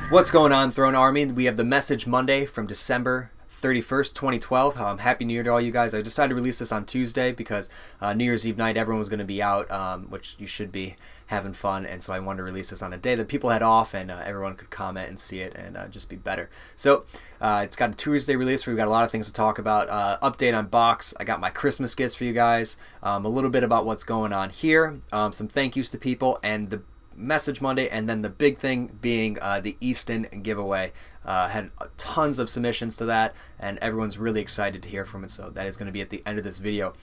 What's going on, Throne Army? We have the Message Monday from December 31st, 2012. Happy New Year to all you guys. I decided to release this on Tuesday because New Year's Eve night everyone was going to be out, which you should be having fun, and so I wanted to release this on a day that people had off and everyone could comment and see it and just be better. So it's got a Tuesday release where we've got a lot of things to talk about. Update on box. I got my Christmas gifts for you guys. A little bit about what's going on here. Some thank yous to people and the Message Monday, and then the big thing being the Easton Giveaway. Had tons of submissions to that, and everyone's really excited to hear from it, so that is going to be at the end of this video.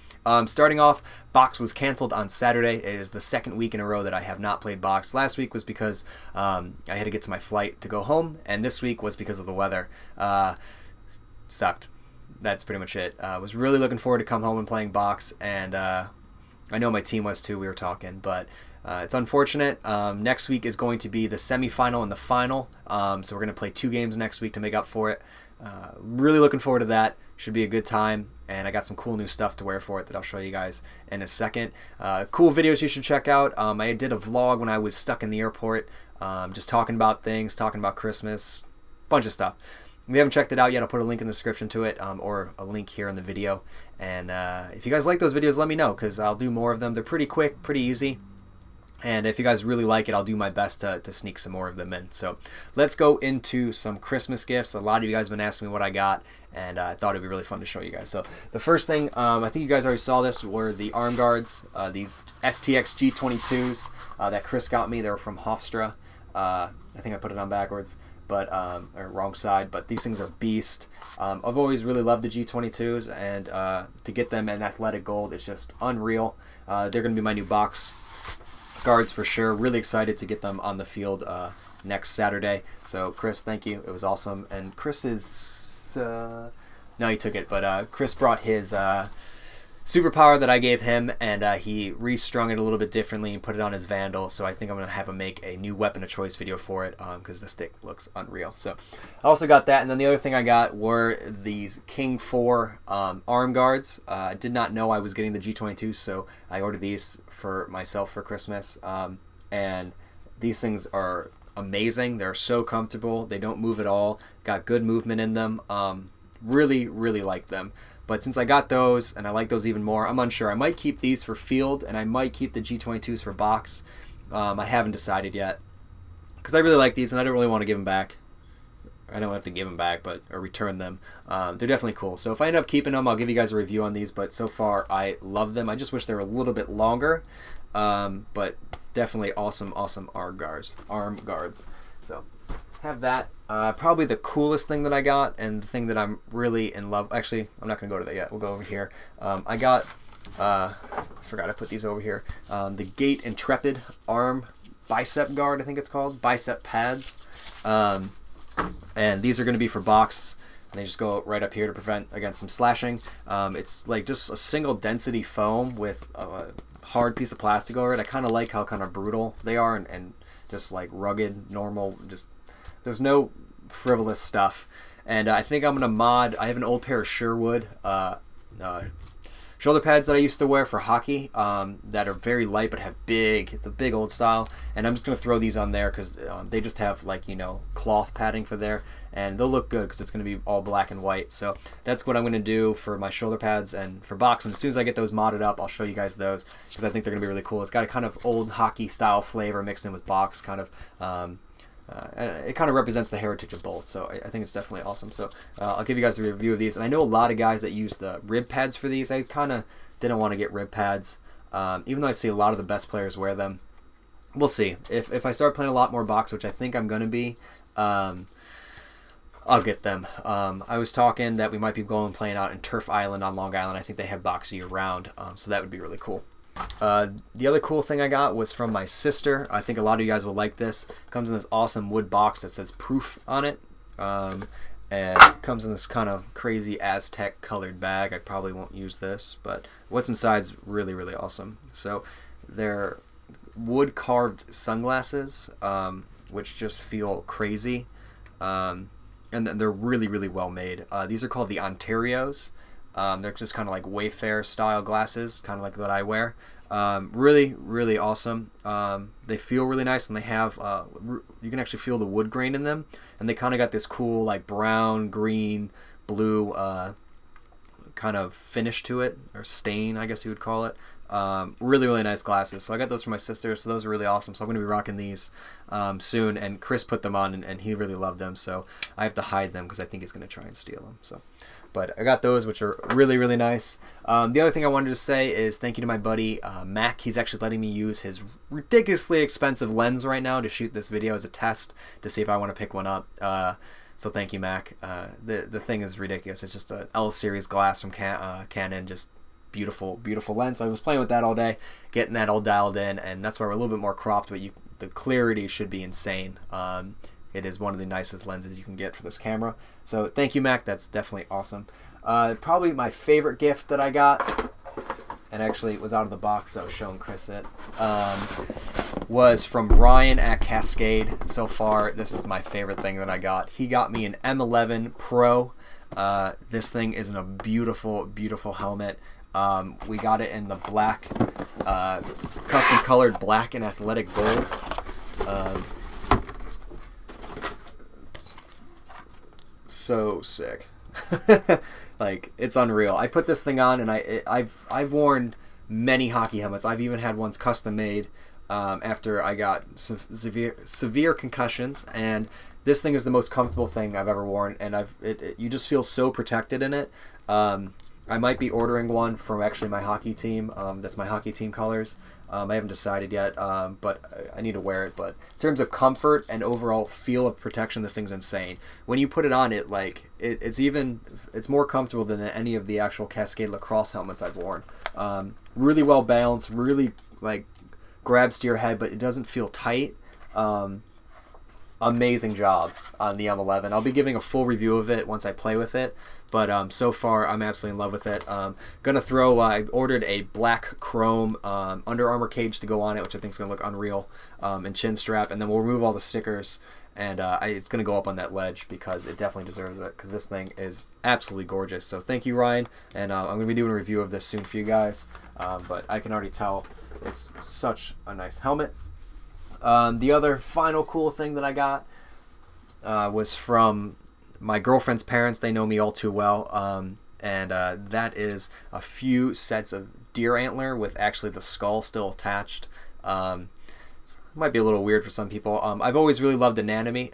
Starting off, box was canceled on Saturday. It is the second week in a row that I have not played box. Last week was because I had to get to my flight to go home, and this week was because of the weather. Sucked. That's pretty much it. Was really looking forward to come home and playing box, and I know my team was too. We were talking, but it's unfortunate. Next week is going to be the semifinal and the final, so we're going to play 2 games next week to make up for it. Really looking forward to that. Should be a good time, and I got some cool new stuff to wear for it that I'll show you guys in a second. Cool videos you should check out. I did a vlog when I was stuck in the airport, just talking about things, talking about Christmas, bunch of stuff. If you haven't checked it out yet, I'll put a link in the description to it, or a link here in the video. And if you guys like those videos, let me know, because I'll do more of them. They're pretty quick, pretty easy. And if you guys really like it, I'll do my best to sneak some more of them in. So let's go into some Christmas gifts. A lot of you guys have been asking me what I got, and I thought it'd be really fun to show you guys. So the first thing, I think you guys already saw this, were the arm guards, these STX G22s that Chris got me. They were from Hofstra. I think I put it on backwards, but or wrong side. But these things are beast. I've always really loved the G22s, and to get them in athletic gold is just unreal. They're going to be my new box guards for sure. Really excited to get them on the field next Saturday. So Chris, thank you. It was awesome. And Chris is no, he took it, but Chris brought his superpower that I gave him, and he restrung it a little bit differently and put it on his Vandal. So I think I'm gonna have him make a new weapon of choice video for it, because the stick looks unreal. So I also got that, and then the other thing I got were these King 4 arm guards. I did not know I was getting the G22, so I ordered these for myself for Christmas, and these things are amazing. They're so comfortable. They don't move at all. Got good movement in them. Really like them. But since I got those, and I like those even more, I'm unsure. I might keep these for field, and I might keep the G22s for box. I haven't decided yet, because I really like these, and I don't really want to give them back. I don't have to give them back, or return them. They're definitely cool. So if I end up keeping them, I'll give you guys a review on these. But so far, I love them. I just wish they were a little bit longer, but definitely awesome arm guards. So have that. Probably the coolest thing that I got, and the thing that I'm really in love. Actually, I'm not gonna go to that yet. We'll go over here. I got I forgot I put these over here. The Gate Intrepid arm bicep guard, I think it's called, bicep pads, and these are going to be for box. And they just go right up here to prevent against some slashing. It's like just a single density foam with a hard piece of plastic over it. I kind of like how kind of brutal they are, and just like rugged, normal, just there's no frivolous stuff. And I think I'm gonna mod. I have an old pair of Sherwood shoulder pads that I used to wear for hockey, that are very light but have the big old style. And I'm just gonna throw these on there because they just have, like, you know, cloth padding for there, and they'll look good because it's gonna be all black and white. So that's what I'm gonna do for my shoulder pads and for box. And as soon as I get those modded up, I'll show you guys those, because I think they're gonna be really cool. It's got a kind of old hockey style flavor mixed in with box, kind of. And it kind of represents the heritage of both, so I think it's definitely awesome. So I'll give you guys a review of these. And I know a lot of guys that use the rib pads for these. I kind of didn't want to get rib pads, even though I see a lot of the best players wear them. We'll see. If I start playing a lot more box, which I think I'm going to be, I'll get them. I was talking that we might be going and playing out in Turf Island on Long Island. I think they have box year-round, so that would be really cool. The other cool thing I got was from my sister. I think a lot of you guys will like this. It comes in this awesome wood box that says Proof on it, and it comes in this kind of crazy Aztec colored bag. I probably won't use this, but what's inside is really awesome. So they're wood carved sunglasses, which just feel crazy, and they're really well made. These are called the Ontarios. They're just kind of like Wayfair style glasses, kind of like that I wear. Really, really awesome. They feel really nice, and they have you can actually feel the wood grain in them, and they kind of got this cool like brown, green, blue kind of finish to it, or stain, I guess you would call it. Really, really nice glasses. So I got those for my sister, so those are really awesome. So I'm going to be rocking these soon, and Chris put them on, and he really loved them, so I have to hide them because I think he's going to try and steal them. So, but I got those, which are really, really nice. The other thing I wanted to say is thank you to my buddy Mac. He's actually letting me use his ridiculously expensive lens right now to shoot this video as a test to see if I want to pick one up. So thank you, Mac. The thing is ridiculous. It's just an L series glass from Canon, just beautiful, beautiful lens. So I was playing with that all day, getting that all dialed in, and that's why we're a little bit more cropped, but the clarity should be insane. It is one of the nicest lenses you can get for this camera. So thank you, Mac. That's definitely awesome. Probably my favorite gift that I got, and actually it was out of the box, so I was showing Chris it, was from Ryan at Cascade. So far, this is my favorite thing that I got. He got me an M11 Pro. This thing is in a beautiful, beautiful helmet. We got it in the black, custom colored black and athletic gold. So sick. Like, it's unreal. I put this thing on, and I've worn many hockey helmets. I've even had ones custom made after I got severe concussions, and this thing is the most comfortable thing I've ever worn, and you just feel so protected in it. I might be ordering one from actually my hockey team. That's my hockey team colors. I haven't decided yet, but I need to wear it. But in terms of comfort and overall feel of protection, this thing's insane. When you put it on, it's more comfortable than any of the actual Cascade lacrosse helmets I've worn. Really well balanced, really like grabs to your head, but it doesn't feel tight. Amazing job on the M11. I'll be giving a full review of it once I play with it, but so far I'm absolutely in love with it. Gonna throw, I ordered a black chrome Under Armour cage to go on it, which I think is gonna look unreal, and chin strap, and then we'll remove all the stickers, and it's gonna go up on that ledge because it definitely deserves it, because this thing is absolutely gorgeous. So thank you, Ryan, and I'm gonna be doing a review of this soon for you guys, but I can already tell it's such a nice helmet. The other final cool thing that I got was from my girlfriend's parents. They know me all too well, and that is a few sets of deer antler with actually the skull still attached. It might be a little weird for some people. I've always really loved anatomy,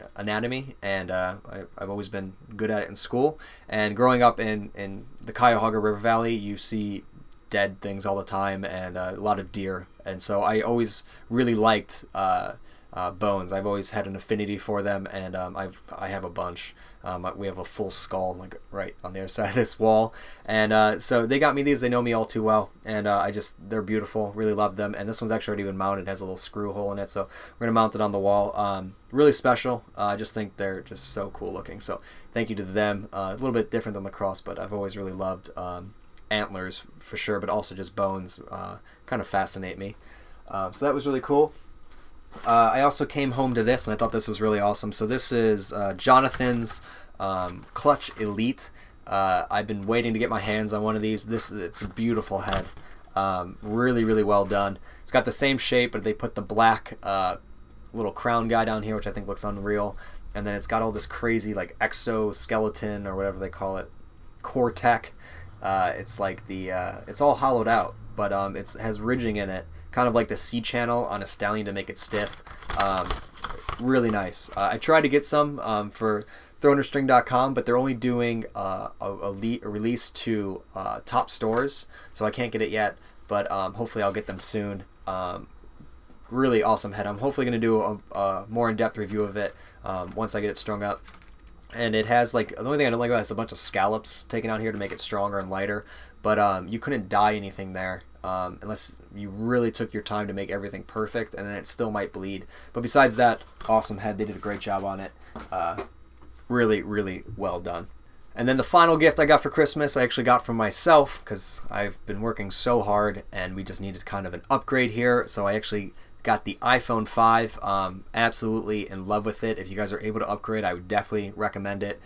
and I've always been good at it in school. And growing up in the Cuyahoga River Valley, you see dead things all the time, and a lot of deer, and so I always really liked bones. I've always had an affinity for them, and I have a bunch. We have a full skull like right on the other side of this wall, and so they got me these. They know me all too well, and they're beautiful. Really love them, and this one's actually already been mounted. It has a little screw hole in it, so we're gonna mount it on the wall. Really special. I just think they're just so cool looking. So thank you to them. A little bit different than lacrosse, but I've always really loved antlers for sure, but also just bones kind of fascinate me. So that was really cool. I also came home to this, and I thought this was really awesome. So this is Jonathan's Clutch Elite. I've been waiting to get my hands on one of these. It's a beautiful head. Really, really well done. It's got the same shape, but they put the black little crown guy down here, which I think looks unreal. And then it's got all this crazy like exoskeleton or whatever they call it, core tech. It's like it's all hollowed out, but it has ridging in it, kind of like the C channel on a stallion to make it stiff. Really nice. I tried to get some for thrownderstring.com, but they're only doing a release to top stores, so I can't get it yet, but hopefully I'll get them soon. Really awesome head. I'm hopefully going to do a more in-depth review of it once I get it strung up. And it has, like, the only thing I don't like about it is a bunch of scallops taken out here to make it stronger and lighter, but you couldn't dye anything there unless you really took your time to make everything perfect, and then it still might bleed. But besides that, awesome head. They did a great job on it. Really, really well done. And then the final gift I got for Christmas, I actually got from myself, because I've been working so hard, and we just needed kind of an upgrade here, so I actually got the iPhone 5. Absolutely in love with it. If you guys are able to upgrade, I would definitely recommend it.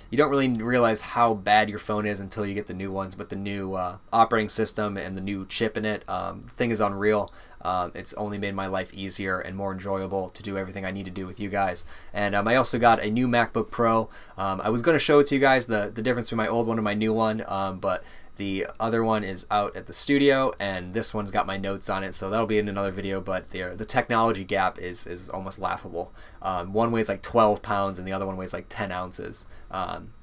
you don't really realize how bad your phone is until you get the new ones. But the new operating system and the new chip in it, the thing is unreal. It's only made my life easier and more enjoyable to do everything I need to do with you guys. And I also got a new MacBook Pro. I was going to show it to you guys, the difference between my old one and my new one, but the other one is out at the studio, and this one's got my notes on it, so that'll be in another video. But the technology gap is almost laughable. One weighs like 12 pounds, and the other one weighs like 10 ounces.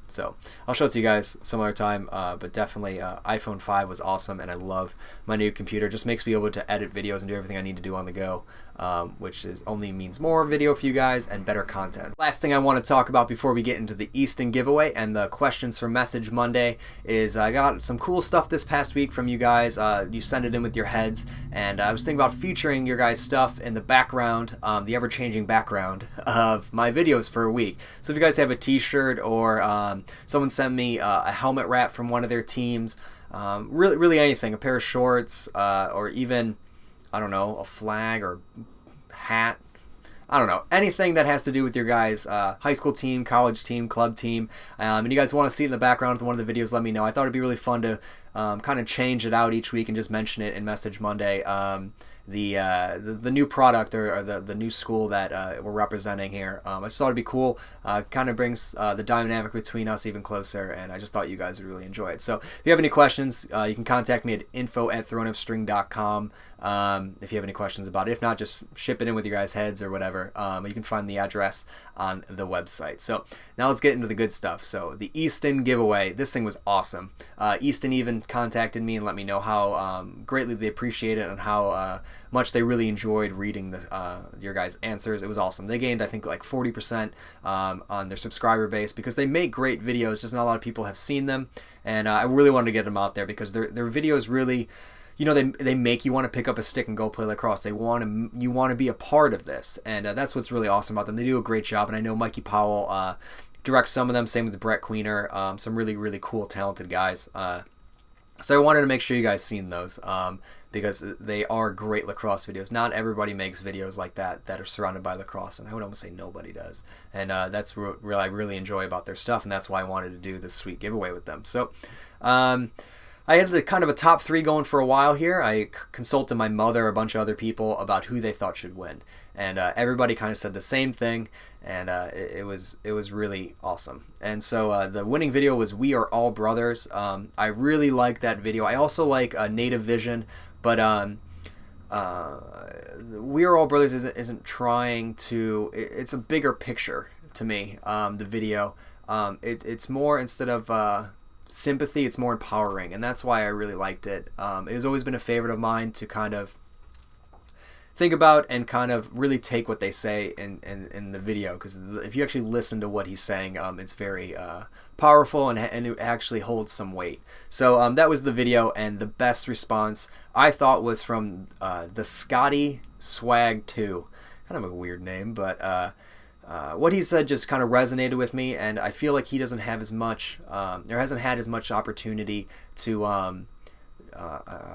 So I'll show it to you guys some other time, but definitely iPhone 5 was awesome, and I love my new computer. It just makes me able to edit videos and do everything I need to do on the go, which only means more video for you guys and better content. Last thing I want to talk about before we get into the Easton Giveaway and the questions for Message Monday is I got some cool stuff this past week from you guys. You send it in with your heads, and I was thinking about featuring your guys' stuff in the background, the ever-changing background of my videos for a week. So if you guys have a t-shirt, or someone sent me a helmet wrap from one of their teams, really anything, a pair of shorts, or even, I don't know, a flag or hat, I don't know, anything that has to do with your guys' high school team, college team, club team, and you guys want to see it in the background of one of the videos, let me know. I thought it'd be really fun to kind of change it out each week and just mention it in Message Monday. The new product, or the new school that we're representing here. I just thought it'd be cool. Kind of brings the dynamic between us even closer, and I just thought you guys would really enjoy it. So if you have any questions, you can contact me at info@throneupstring.com if you have any questions about it. If not, just ship it in with your guys' heads or whatever. You can find the address on the website. So now let's get into the good stuff. So the Easton Giveaway, this thing was awesome. Easton even contacted me and let me know how greatly they appreciate it and how much they really enjoyed reading your guys' answers. It was awesome. They gained, I think, like 40% on their subscriber base because they make great videos. Just not a lot of people have seen them, and I really wanted to get them out there because their videos really, you know, they make you want to pick up a stick and go play lacrosse. You want to be a part of this, and that's what's really awesome about them. They do a great job, and I know Mikey Powell directs some of them. Same with Brett Queener. Some really cool, talented guys. So I wanted to make sure you guys seen those because they are great lacrosse videos. Not everybody makes videos like that are surrounded by lacrosse, and I would almost say nobody does. And that's what I really enjoy about their stuff, and that's why I wanted to do this sweet giveaway with them. So I had kind of a top 3 going for a while here. I consulted my mother, a bunch of other people, about who they thought should win, and everybody kind of said the same thing, and it was really awesome. And so the winning video was "We Are All Brothers." I really like that video. I also like Native Vision, but "We Are All Brothers" isn't trying to. It's a bigger picture to me. The video, it's more, instead of sympathy, it's more empowering, and that's why I really liked it. It has always been a favorite of mine to kind of think about and kind of really take what they say in the video, because if you actually listen to what he's saying, it's very powerful, and it actually holds some weight. So that was the video, and the best response I thought was from the Scotty Swag 2. Kind of a weird name, but what he said just kind of resonated with me, and I feel like he doesn't have as much, or hasn't had as much opportunity to, I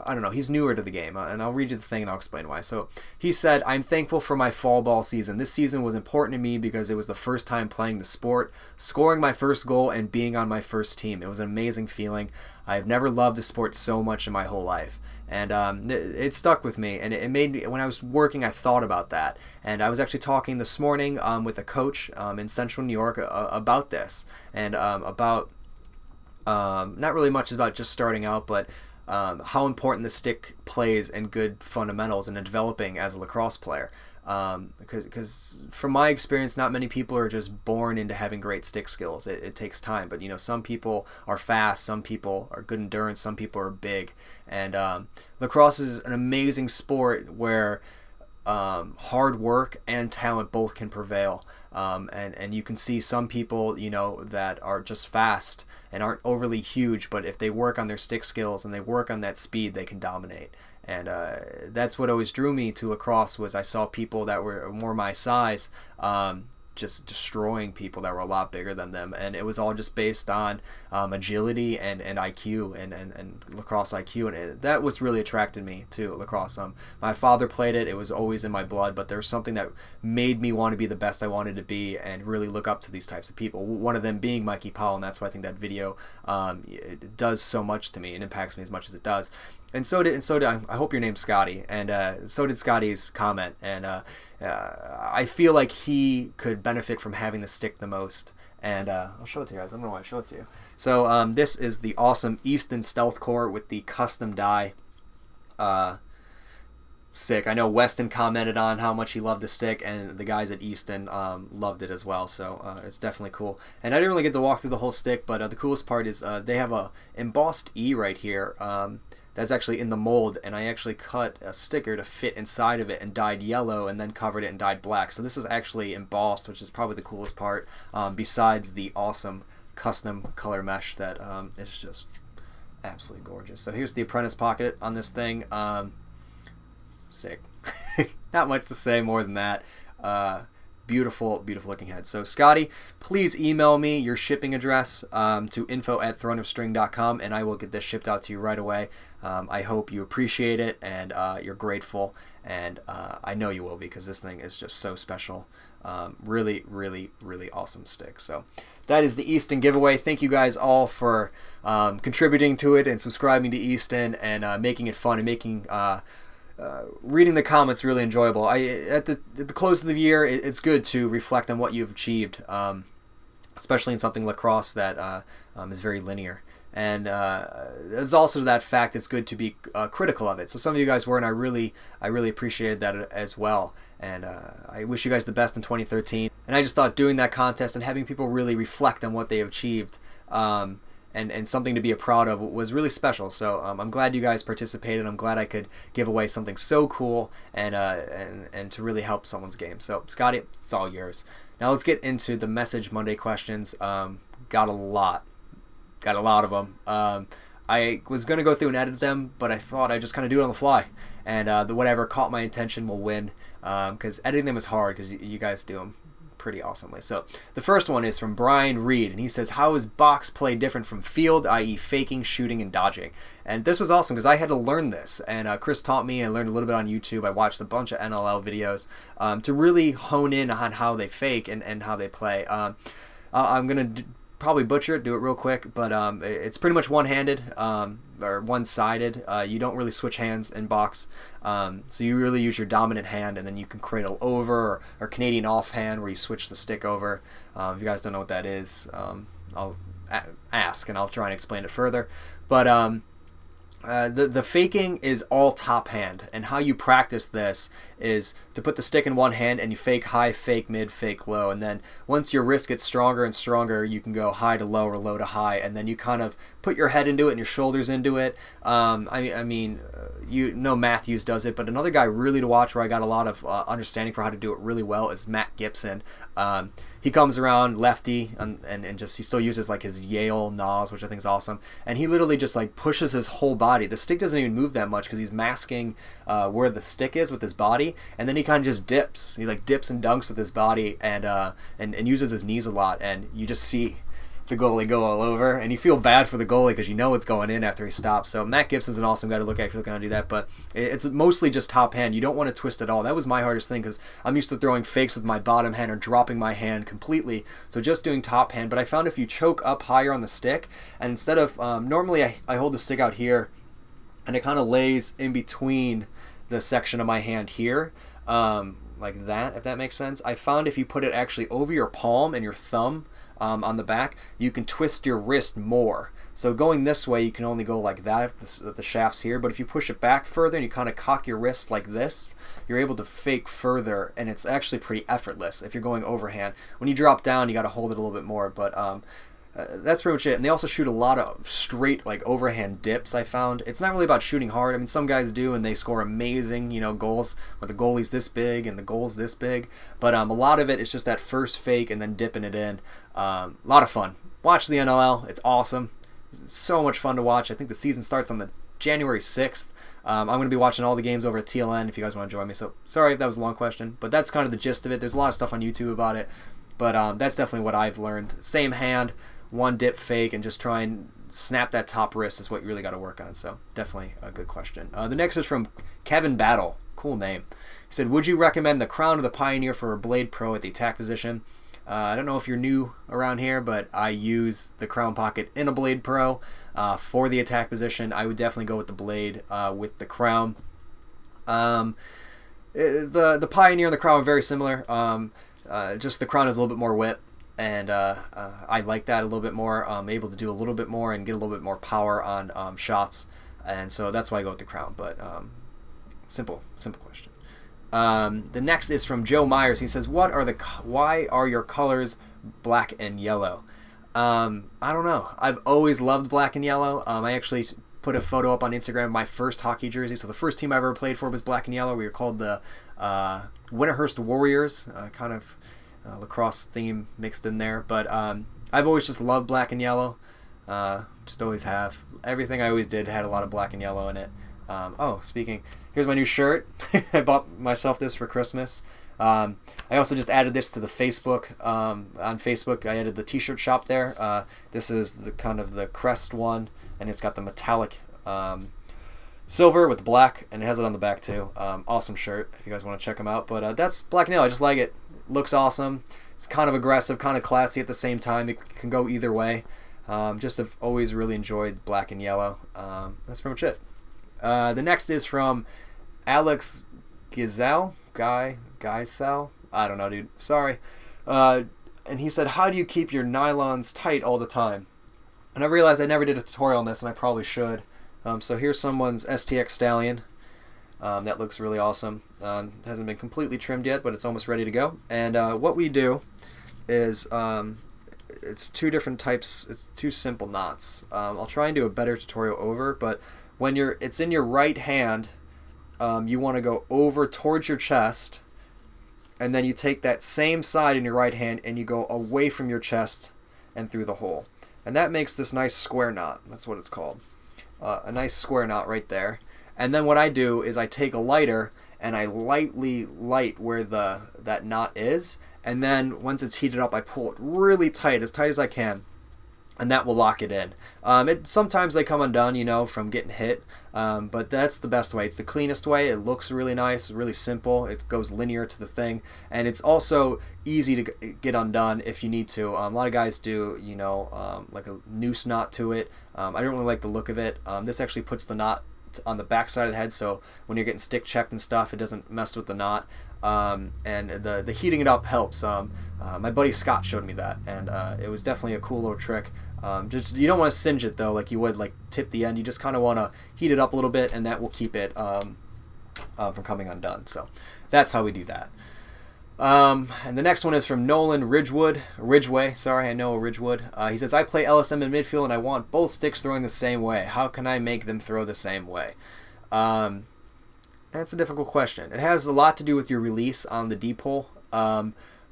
don't know, he's newer to the game, and I'll read you the thing and I'll explain why. So he said, "I'm thankful for my fall ball season. This season was important to me because it was the first time playing the sport, scoring my first goal, and being on my first team. It was an amazing feeling. I've never loved the sport so much in my whole life." And it stuck with me, and it made me, when I was working, I thought about that. And I was actually talking this morning with a coach in Central New York about this, and about not really much about just starting out, but how important the stick plays in good fundamentals and in developing as a lacrosse player. Because from my experience, not many people are just born into having great stick skills. It takes time, but you know, some people are fast, some people are good endurance, some people are big, and lacrosse is an amazing sport where hard work and talent both can prevail. And you can see some people, you know, that are just fast and aren't overly huge, but if they work on their stick skills and they work on that speed, they can dominate. And that's what always drew me to lacrosse, was I saw people that were more my size just destroying people that were a lot bigger than them, and it was all just based on agility and IQ and lacrosse IQ, and that was really attracted me to lacrosse. My father played it; it was always in my blood, but there was something that made me want to be the best I wanted to be and really look up to these types of people. One of them being Mikey Powell, and that's why I think that video it does so much to me and impacts me as much as it does. And so did I hope your name's Scotty, and so did Scotty's comment, and I feel like he could benefit from having the stick the most. And I'll show it to you guys. I don't know why I show it to you. So this is the awesome Easton Stealth Core with the custom die. Sick. I know Weston commented on how much he loved the stick, and the guys at Easton loved it as well, so it's definitely cool. And I didn't really get to walk through the whole stick, but the coolest part is they have a embossed E right here that's actually in the mold, and I actually cut a sticker to fit inside of it and dyed yellow and then covered it and dyed black. So this is actually embossed, which is probably the coolest part, besides the awesome custom color mesh that is just absolutely gorgeous. So here's the apprentice pocket on this thing. Sick. Not much to say more than that. Beautiful, beautiful looking head. So Scotty, please email me your shipping address to info@throneofstring.com, and I will get this shipped out to you right away. I hope you appreciate it, and you're grateful, and I know you will, because this thing is just so special. Really, really, really awesome stick. So that is the Easton giveaway. Thank you guys all for contributing to it and subscribing to Easton and making it fun and making reading the comments really enjoyable. At the close of the year, it's good to reflect on what you've achieved, especially in something lacrosse that is very linear. And there's also that fact it's good to be critical of it. So some of you guys were, and I really appreciated that as well. And I wish you guys the best in 2013. And I just thought doing that contest and having people really reflect on what they achieved and something to be proud of was really special. So I'm glad you guys participated. I'm glad I could give away something so cool and to really help someone's game. So Scotty, it's all yours. Now let's get into the Message Monday questions. Got a lot of them. I was going to go through and edit them, but I thought I'd just kind of do it on the fly. And whatever caught my attention will win, because editing them is hard, because you guys do them pretty awesomely. So the first one is from Brian Reed, and he says, how is box play different from field, i.e. faking, shooting, and dodging? And this was awesome, because I had to learn this, and Chris taught me. I learned a little bit on YouTube. I watched a bunch of NLL videos to really hone in on how they fake and how they play. I'm going to probably butcher it, do it real quick, but it's pretty much one-handed or one-sided. You don't really switch hands in box, so you really use your dominant hand, and then you can cradle over or Canadian offhand, where you switch the stick over. If you guys don't know what that is, I'll ask and I'll try and explain it further. But the faking is all top hand, and how you practice this is to put the stick in one hand and you fake high, fake mid, fake low, and then once your wrist gets stronger and stronger, you can go high to low or low to high, and then you kind of put your head into it and your shoulders into it. I mean, you know Matthews does it, but another guy really to watch where I got a lot of understanding for how to do it really well is Matt Gibson. He comes around lefty and just he still uses like his Yale nose, which I think is awesome, and he literally just like pushes his whole body. The stick doesn't even move that much because he's masking where the stick is with his body, and then he kind of just dips. He like dips and dunks with his body and uses his knees a lot, and you just see the goalie go all over, and you feel bad for the goalie because you know it's going in after he stops. So Matt Gibson's an awesome guy to look at if you're looking how to do that, but it's mostly just top hand. You don't want to twist at all. That was my hardest thing, because I'm used to throwing fakes with my bottom hand or dropping my hand completely, so just doing top hand. But I found if you choke up higher on the stick, and instead of normally I hold the stick out here and it kind of lays in between the section of my hand here, like that, if that makes sense. I found if you put it actually over your palm and your thumb on the back, you can twist your wrist more. So going this way, you can only go like that if the shaft's here, but if you push it back further and you kind of cock your wrist like this, you're able to fake further, and it's actually pretty effortless if you're going overhand. When you drop down, you got to hold it a little bit more, but that's pretty much it. And they also shoot a lot of straight like overhand dips. I found it's not really about shooting hard. I mean, some guys do, and they score amazing, goals where the goalie's this big and the goal's this big. But a lot of it is just that first fake and then dipping it in. A lot of fun. Watch the NLL. It's awesome. It's so much fun to watch. I think the season starts on the January 6th. I'm going to be watching all the games over at TLN if you guys want to join me. So sorry if that was a long question, but that's kind of the gist of it. There's a lot of stuff on YouTube about it. But that's definitely what I've learned. Same hand, one dip fake, and just try and snap that top wrist is what you really got to work on. So definitely a good question. The next is from Kevin Battle. Cool name. He said, would you recommend the Crown or the Pioneer for a Blade Pro at the attack position? I don't know if you're new around here, but I use the Crown Pocket in a Blade Pro for the attack position. I would definitely go with the Blade with the Crown. The Pioneer and the Crown are very similar. Just the Crown has a little bit more whip, and I like that a little bit more. I'm able to do a little bit more and get a little bit more power on shots, and so that's why I go with the Crown. But simple question. The next is from Joe Myers. He says, why are your colors black and yellow? I don't know. I've always loved black and yellow. I actually put a photo up on Instagram of my first hockey jersey. So the first team I ever played for was black and yellow. We were called the Winterhurst Warriors, kind of lacrosse theme mixed in there. But I've always just loved black and yellow. Just always have. Everything I always did had a lot of black and yellow in it. Speaking, here's my new shirt. I bought myself this for Christmas. I also just added this to the Facebook. On Facebook, I added the t-shirt shop there. This is the kind of the crest one, and it's got the metallic silver with the black, and it has it on the back too. Awesome shirt if you guys want to check them out. But that's black and yellow. I just like it. Looks awesome. It's kind of aggressive, kind of classy at the same time. It can go either way. Just have always really enjoyed black and yellow. That's pretty much it. The next is from Alex Gizal. Guysal? I don't know, dude. Sorry. And he said, how do you keep your nylons tight all the time? And I realized I never did a tutorial on this, and I probably should. So here's someone's STX Stallion. That looks really awesome. Hasn't been completely trimmed yet, but it's almost ready to go. And what we do is it's two different types. It's two simple knots. I'll try and do a better tutorial over, but when it's in your right hand, you want to go over towards your chest, and then you take that same side in your right hand and you go away from your chest and through the hole. And that makes this nice square knot. That's what it's called. A nice square knot right there. And then what I do is I take a lighter and I lightly light where that knot is, and then once it's heated up, I pull it really tight as I can. And that will lock it in. Sometimes they come undone, from getting hit, but that's the best way. It's the cleanest way. It looks really nice, really simple. It goes linear to the thing, and it's also easy to get undone if you need to. A lot of guys do, like a noose knot to it. I don't really like the look of it. This actually puts the knot on the back side of the head, so when you're getting stick checked and stuff, it doesn't mess with the knot. And the heating it up helps. My buddy Scott showed me that, and it was definitely a cool little trick. Just you don't want to singe it though, like you would like tip the end. You just kind of want to heat it up a little bit, and that will keep it from coming undone. So that's how we do that. And the next one is from Nolan Ridgeway. Sorry, I know Ridgewood. He says, I play LSM in midfield and I want both sticks throwing the same way. How can I make them throw the same way? That's a difficult question. It has a lot to do with your release on the deep hole.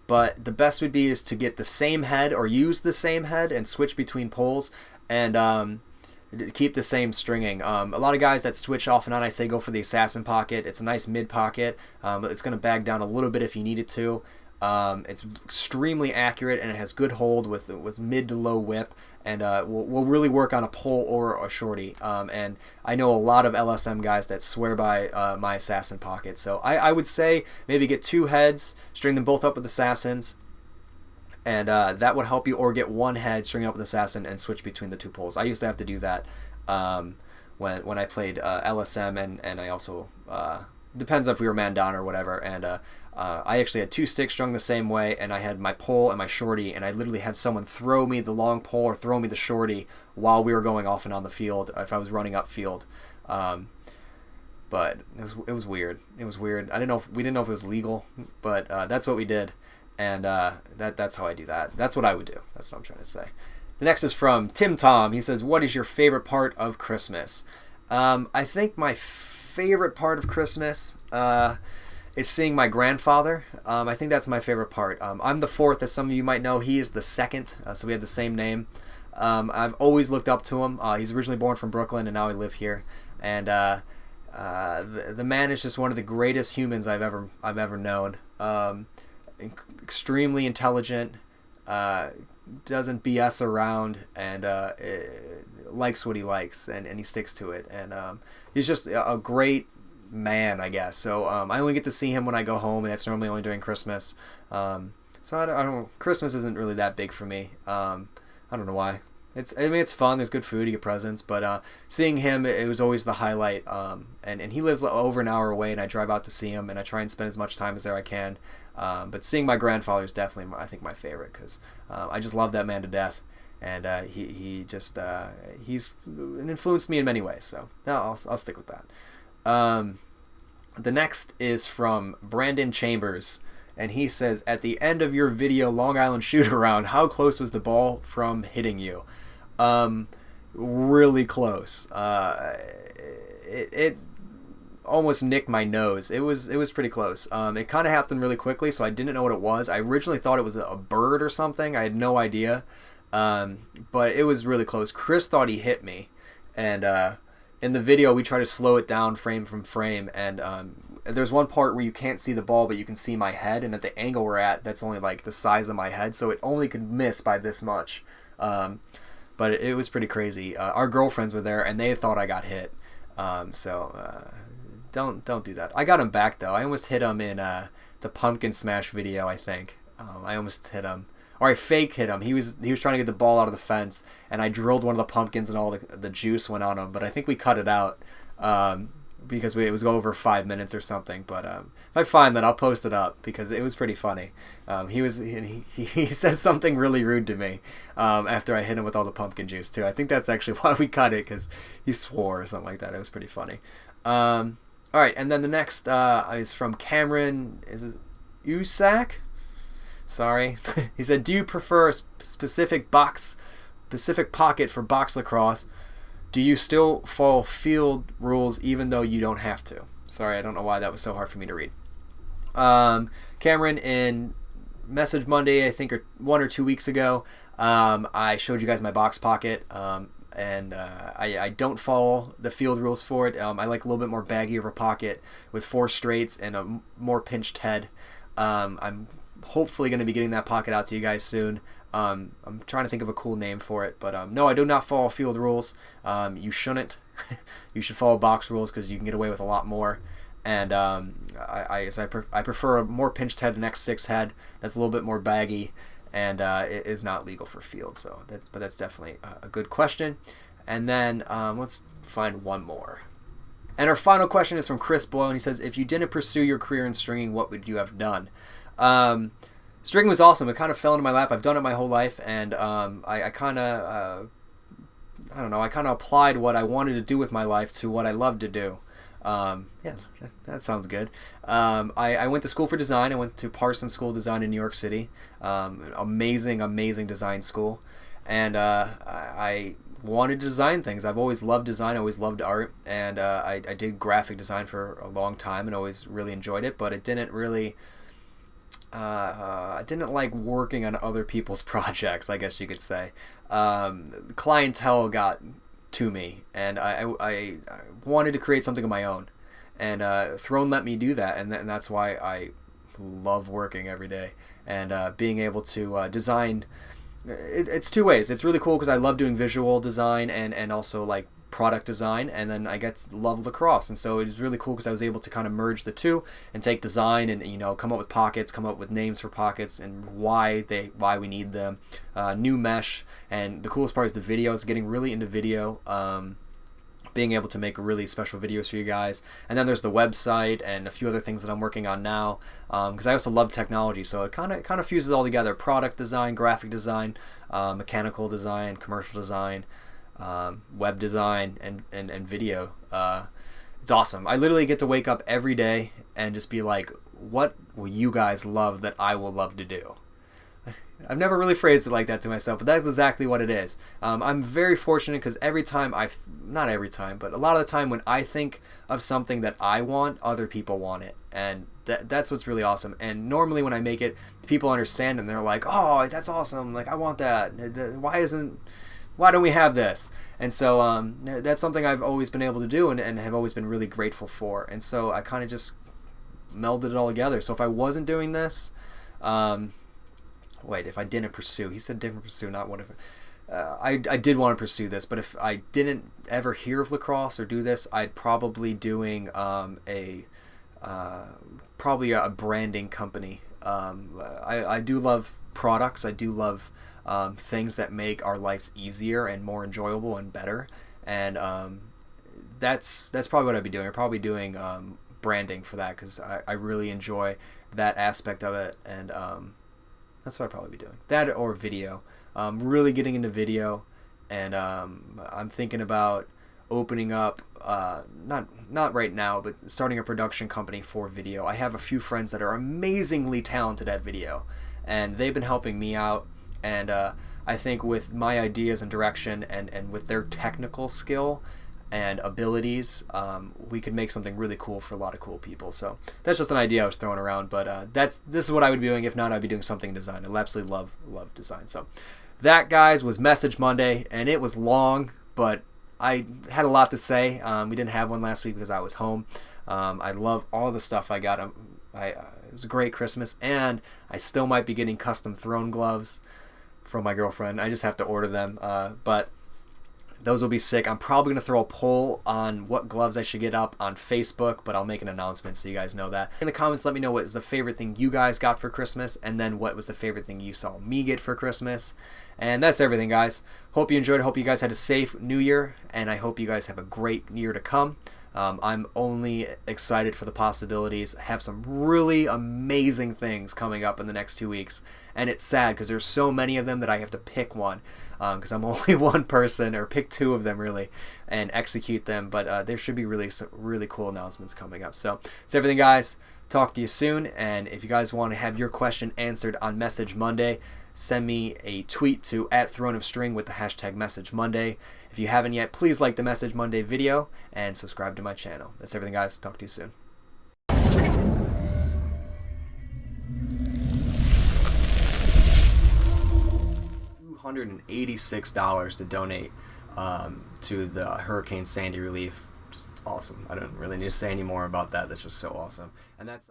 But the best would be is to get the same head or use the same head and switch between poles and keep the same stringing. A lot of guys that switch off and on, I say go for the assassin pocket. It's a nice mid pocket. It's going to bag down a little bit if you need it to. It's extremely accurate, and it has good hold with mid to low whip, and will really work on a pole or a shorty. And I know a lot of LSM guys that swear by my assassin pocket. So I would say maybe get two heads, string them both up with assassins, and that would help you, or get one head, string it up with assassin, and switch between the two poles. I used to have to do that when I played LSM, and I also depends if we were man down or whatever, and I actually had two sticks strung the same way, and I had my pole and my shorty, and I literally had someone throw me the long pole or throw me the shorty while we were going off and on the field if I was running upfield. But it was weird. It was weird. We didn't know if it was legal, but that's what we did, and that's how I do that. That's what I would do. That's what I'm trying to say. The next is from Timtom. He says, what is your favorite part of Christmas? I think my favorite part of Christmas is seeing my grandfather. I think that's my favorite part. I'm the fourth, as some of you might know. He is the second, so we have the same name. I've always looked up to him. He's originally born from Brooklyn, and now I live here. And the man is just one of the greatest humans I've ever known. extremely intelligent, doesn't BS around, and likes what he likes, and he sticks to it. And he's just a great man, I guess. So I only get to see him when I go home, and that's normally only during Christmas. So I don't. Christmas isn't really that big for me. I don't know why. It's fun. There's good food. You get presents, but seeing him, it was always the highlight. And he lives over an hour away, and I drive out to see him, and I try and spend as much time as there I can. But seeing my grandfather is definitely, I think, my favorite, because I just love that man to death, and he's influenced me in many ways. So no, I'll stick with that. The next is from Brandon Chambers. And he says, at the end of your video Long Island shoot around, how close was the ball from hitting you? Really close. It almost nicked my nose. It was pretty close. It kind of happened really quickly, so I didn't know what it was. I originally thought it was a bird or something. I had no idea. But it was really close. Chris thought he hit me. And in the video, we try to slow it down frame from frame, and there's one part where you can't see the ball, but you can see my head, and at the angle we're at, that's only like the size of my head, so it only could miss by this much. But it was pretty crazy. Our girlfriends were there, and they thought I got hit. So don't do that. I got him back though. I almost hit him in the pumpkin smash video, I think. I almost hit him. Or I fake hit him. He was trying to get the ball out of the fence, and I drilled one of the pumpkins, and all the juice went on him. But I think we cut it out because it was over 5 minutes or something. But if I find that, I'll post it up, because it was pretty funny. He said something really rude to me after I hit him with all the pumpkin juice too. I think that's actually why we cut it, because he swore or something like that. It was pretty funny. All right, and then the next is from Cameron. Is it Usack? Sorry. He said, do you prefer a specific pocket for box lacrosse? Do you still follow field rules even though you don't have to? Sorry, I don't know why that was so hard for me to read. Cameron, in Message Monday, I think 1 or 2 weeks ago, I showed you guys my box pocket, and I don't follow the field rules for it. I like a little bit more baggy of a pocket with 4 straights and a more pinched head. I'm hopefully going to be getting that pocket out to you guys soon. I'm trying to think of a cool name for it, but no, I do not follow field rules. You shouldn't. You should follow box rules, because you can get away with a lot more. And I prefer a more pinched head, an X6 head that's a little bit more baggy, and it is not legal for field. But that's definitely a good question. And then let's find one more. And our final question is from Chris Blow, and he says, if you didn't pursue your career in stringing, what would you have done? Stringing was awesome. It kind of fell into my lap. I've done it my whole life, and I kind of I don't know, I kind of applied what I wanted to do with my life to what I love to do. Yeah, that sounds good. I went to school for design. I went to Parsons School of Design in New York City. Amazing design school. And I wanted to design things. I've always loved design. I always loved art. And I did graphic design for a long time and always really enjoyed it. But it didn't really... I didn't like working on other people's projects, I guess you could say. Clientele got to me, and I wanted to create something of my own, and Throne let me do that, and that's why I love working every day, and being able to design. It's 2 ways. It's really cool because I love doing visual design and also like product design, and then I get to love lacrosse, and so it was really cool because I was able to kind of merge the two and take design and come up with pockets, come up with names for pockets and why we need them, new mesh, and the coolest part is the videos, getting really into video, being able to make really special videos for you guys, and then there's the website and a few other things that I'm working on now, because I also love technology, so it kind of fuses all together: product design, graphic design, mechanical design, commercial design, web design, and video. It's awesome. I literally get to wake up every day and just be like, what will you guys love that I will love to do? I've never really phrased it like that to myself, but that's exactly what it is. I'm very fortunate because not every time, but a lot of the time when I think of something that I want, other people want it. And that's what's really awesome. And normally when I make it, people understand and they're like, oh, that's awesome. Like, I want that. Why don't we have this? And so that's something I've always been able to do and have always been really grateful for. And so I kind of just melded it all together. So if I wasn't doing this, Wait, if I didn't pursue, he said didn't pursue, not what if. I did want to pursue this, but if I didn't ever hear of lacrosse or do this, I'd probably doing probably a branding company. I do love products. I do love things that make our lives easier and more enjoyable and better. And that's probably what I'd be doing. I'm probably doing branding for that because I really enjoy that aspect of it. And that's what I'd probably be doing. That or video. Really getting into video. And I'm thinking about opening up, not right now, but starting a production company for video. I have a few friends that are amazingly talented at video, and they've been helping me out. And I think with my ideas and direction and with their technical skill and abilities, we could make something really cool for a lot of cool people. So that's just an idea I was throwing around, but this is what I would be doing. If not, I'd be doing something in design. I absolutely love design. So that, guys, was Message Monday, and it was long, but I had a lot to say. We didn't have one last week because I was home. I love all the stuff I got. It was a great Christmas, and I still might be getting custom throne gloves from my girlfriend. I just have to order them, but those will be sick. I'm probably going to throw a poll on what gloves I should get up on Facebook, but I'll make an announcement so you guys know that. In the comments, let me know what is the favorite thing you guys got for Christmas, and then what was the favorite thing you saw me get for Christmas. And that's everything, guys. Hope you enjoyed. Hope you guys had a safe New Year, and I hope you guys have a great year to come. I'm only excited for the possibilities. I have some really amazing things coming up in the next 2 weeks, and it's sad because there's so many of them that I have to pick one because I'm only one person, or pick two of them really, and execute them. But there should be really cool announcements coming up. So that's everything, guys. Talk to you soon, and if you guys want to have your question answered on Message Monday, send me a tweet to @ThroneOfString with the hashtag Message Monday. If you haven't yet, please like the Message Monday video and subscribe to my channel. That's everything, guys. Talk to you soon. $286 to donate to the Hurricane Sandy relief. Just awesome. I don't really need to say any more about that. That's just so awesome. And that's